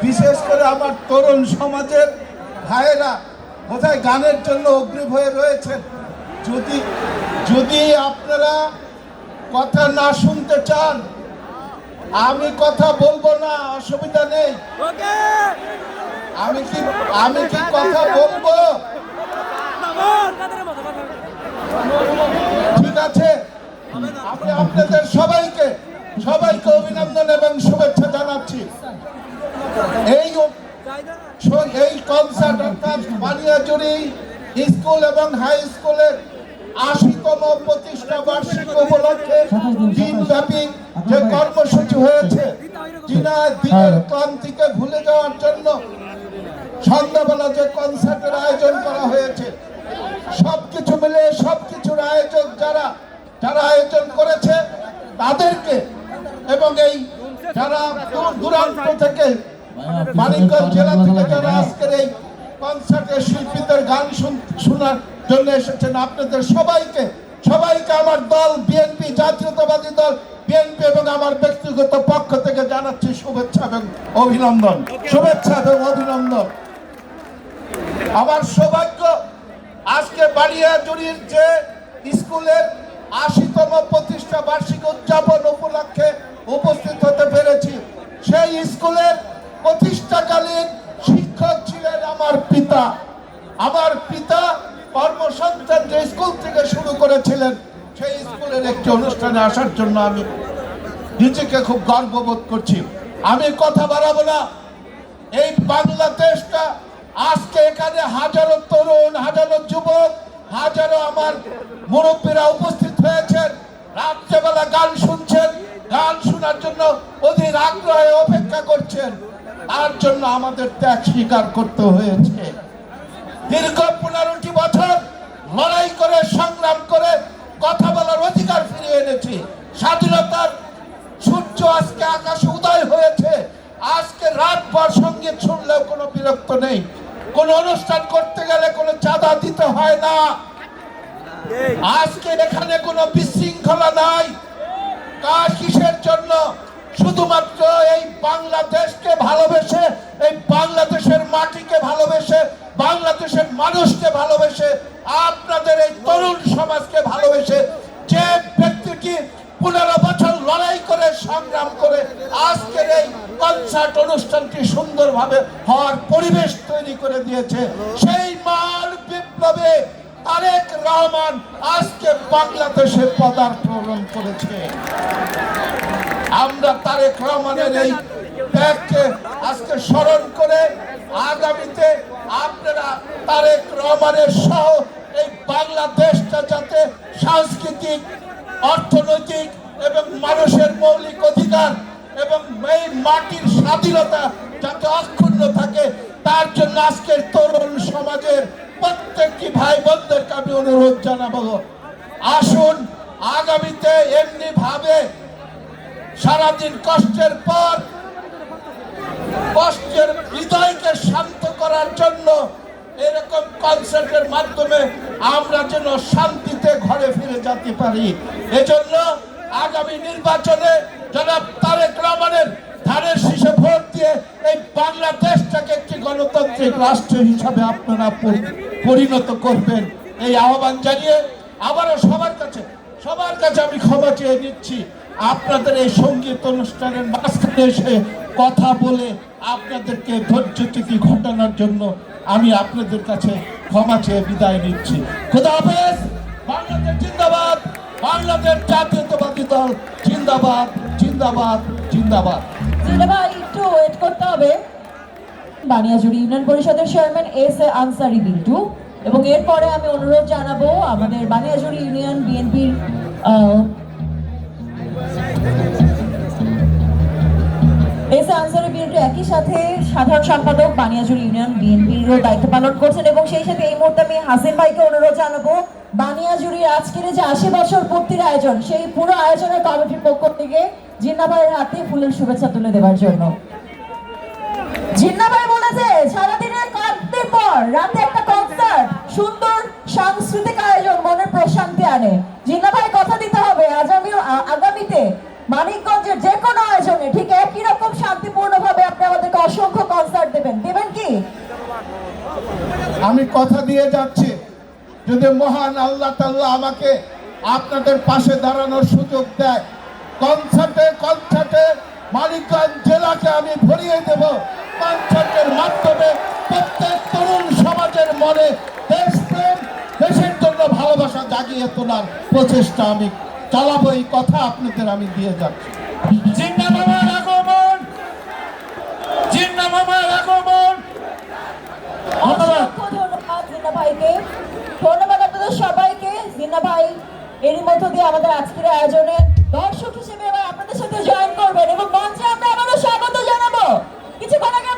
বিশেষ করে আমার তরুণ সমাজের ভাইয়েরা বোধহয় গানের জন্য অগ্রিম হয়ে রয়েছেন। যদি আপনারা কথা না শুনতে চান, আমি কথা বলবো না, অসুবিধা নেই। আমি কি কথা বলবো? ঠিক আছে, আমি আপনাদের সবাইকে অভিনন্দন এবং শুভেচ্ছা জানাচ্ছি। এই কনসার্ট অর্থাৎ বানিয়াচুরি স্কুল এবং হাই স্কুলের ৮০তম প্রতিষ্ঠা বার্ষিকী উপলক্ষে দিনব্যাপী যে কর্মসূচি হয়েছে, দিনের ক্লান্তিকে ভুলে যাওয়ার জন্য সন্ধ্যাবেলা যে কনসার্টের আয়োজন করা হয়েছে, সবকিছু মিলে সবকিছুর আয়োজক যারা আয়োজন করেছে তাদেরকে এবং এই যারা দূরান্ত থেকে মানিকগঞ্জ জেলা থেকে যারা আজকের এই কনসার্টে শিল্পীদের গান শোনার জন্য এসেছেন, আপনাদের সবাইকে আমার দল বিএনপি, জাতীয়তাবাদী দল বিএনপি এবং আমার ব্যক্তিগত পক্ষ থেকে জানাচ্ছি শুভেচ্ছা এবং অভিনন্দন। আমার সৌভাগ্য আজকে বানিয়াচুরির যে স্কুলের ৮০তম প্রতিষ্ঠা বার্ষিকী উদযাপন উপলক্ষে উপস্থিত হতে পেরেছি। সেই স্কুলের প্রতিষ্ঠাকালীন শিক্ষক ছিলেন আমার পিতা কর্মসংস্থান যে স্কুল থেকে শুরু করেছিলেন, সেই স্কুলের একটি অনুষ্ঠানে আসার জন্য আমি নিজেকে খুব গর্ববোধ করছি। আমি কথা বাড়াবো না। এই বাংলাদেশটা আজকে এখানে হাজারো তরুণ, হাজারো যুবক, হাজারো আমার মুরব্বীরা উপস্থিত হয়েছেন, রাত্রেবেলা গান শুনছেন, গান শোনার জন্য অধীর আগ্রহে অপেক্ষা করছেন। তার জন্য আমাদের ত্যাগ স্বীকার করতে হয়েছে। দীর্ঘ ১৫টি বছর লড়াই করে, সংগ্রাম করে কথা বলার অধিকার ফিরিয়ে এনেছি। স্বাধীনতার সূর্য আজকে আকাশে উদয় হয়েছে। আজকে রাতভর সঙ্গীত শুনলেও কোনো বিরক্ত নেই। কোনো অনুষ্ঠান করতে গেলে কোনো চাঁদা দিতে হয় না। আজকে এখানে কোনো বিশৃঙ্খলা নাই। কার কিসের জন্য? শুধুমাত্র এই বাংলাদেশকে ভালোবেসে, এই বাংলাদেশের মাটিকে ভালোবেসে, বাংলাদেশের মানুষকে ভালোবেসে, আপনাদের এই তরুণ সমাজকে ভালোবেসে যে ব্যক্তিটি ১৫ বছর লড়াই করে, সংগ্রাম করে আজকের এই কনসার্ট অনুষ্ঠানটি সুন্দরভাবে হওয়ার পরিবেশ তৈরি করে দিয়েছে, সেই মান বিপ্লবে তারেক রহমান আজকে বাংলাদেশে পদার্পণ করেছে। আমরা তারেক রহমানের এই ত্যাগকে আজকে স্মরণ করে আগামীতে আপনারা তারেক রহমানের সহ এই বাংলাদেশটা যাতে সাংস্কৃতিক, অর্থনৈতিক এবং মানুষের মৌলিক অধিকার এবং এই মাটির স্বাধীনতা যাতে অক্ষুণ্ণ থাকে, তার জন্য আজকের তরুণ সমাজের প্রত্যেকটি ভাই বোনদেরকে আমি অনুরোধ জানাবো, আসুন আগামীতে এমনি ভাবে সারাদিন কষ্টের পর কষ্টের হৃদয়কে শান্ত করার জন্য এরকম কনসার্টের মাধ্যমে আমরা যেন শান্তিতে ঘরে ফিরে যেতে পারি। এজন্য আগামী নির্বাচনে জনাব তারেক রহমানের ধানের শীষে ভোট দিয়ে এই বাংলাদেশটাকে একটি গণতান্ত্রিক রাষ্ট্র হিসাবে আপনারা পরিণত করবেন, এই আহ্বান জানিয়ে আবারও সবার কাছে আমি ক্ষমা চেয়ে নিচ্ছি। আপনাদের এই সঙ্গীত অনুষ্ঠানের মাঝখানে এসে কথা বলে আপনাদেরকে ধৈর্যচ্যুতি ঘটানোর জন্য আমি আপনাদের কাছে ক্ষমা চেয়ে বিদায় নিচ্ছি। খোদা হাফেজ। বাংলাদেশ জিন্দাবাদ, বাংলাদেশ জাতীয়তাবাদী দল জিন্দাবাদ, জিন্দাবাদ, জিন্দাবাদ। একটু ওয়েট করতে হবে। বানিয়াচুরি ইউনিয়ন পরিষদের চেয়ারম্যান এস.এ. আনসারী বিল্টু, এবং এরপরে আমি অনুরোধ জানাবো আমাদের বানিয়াচুরি ইউনিয়ন বিএনপির এস.এ. আনসারী বিল্টু একই সাথে সাধারণ সম্পাদক বানিয়াচুরি ইউনিয়ন বিএনপিরও দায়িত্ব পালন করছেন, এবং সেই সাথে এই মুহূর্তে আমি হাসিন ভাইকে অনুরোধ জানাবো বানিয়াচুরির আজকের যে ৮০ বছর পূর্তির আয়োজন, সেই পুরো আয়োজনের কমিটির পক্ষ থেকে জিন্না ভাইয়ের হাতে ফুলের শুভেচ্ছা তুলে দেওয়ার জন্য। জিন্না ভাই বলেছে সারাদিনের কাজের পর রাতে একটা কনসার্ট, সুন্দর সাংস্কৃতিক আয়োজন মনের প্রশান্তি আনে। জিন্না ভাই কথা দিতে হবে আগামীতে মানিকগঞ্জের যে কোনো আয়োজনে ঠিক একই আমি কথা দিয়ে যাচ্ছি, যদি মহান আল্লাহ তাআলা আমাকে আপনাদের পাশে দাঁড়ানোর সুযোগ দেয়, কনসার্টে মানিকগঞ্জ জেলাকে আমি ভরিয়ে দেব। কনসার্টের মাধ্যমে প্রত্যেক তরুণ সমাজের মনে দেশপ্রেম, দেশের জন্য ভালোবাসা জাগিয়ে তোলার প্রচেষ্টা আমি চালাবো। এই কথা আপনাদের আমি দিয়ে যাচ্ছি। জিন্না মামার আগমন, জিন্না মামার আগমন। ধন্যবাদ। অসংখ্য ধন্যবাদ জিন্না ভাইকে, ধন্যবাদ আপনাদের সবাইকে। জিন্না ভাই এরই মধ্য দিয়ে আমাদের আজকের আয়োজনে দর্শক হিসেবে এবার আপনাদের সাথে জয়েন করবেন এবং মঞ্চে আমরা আবারও স্বাগত জানাবো। কিছুক্ষণ আগে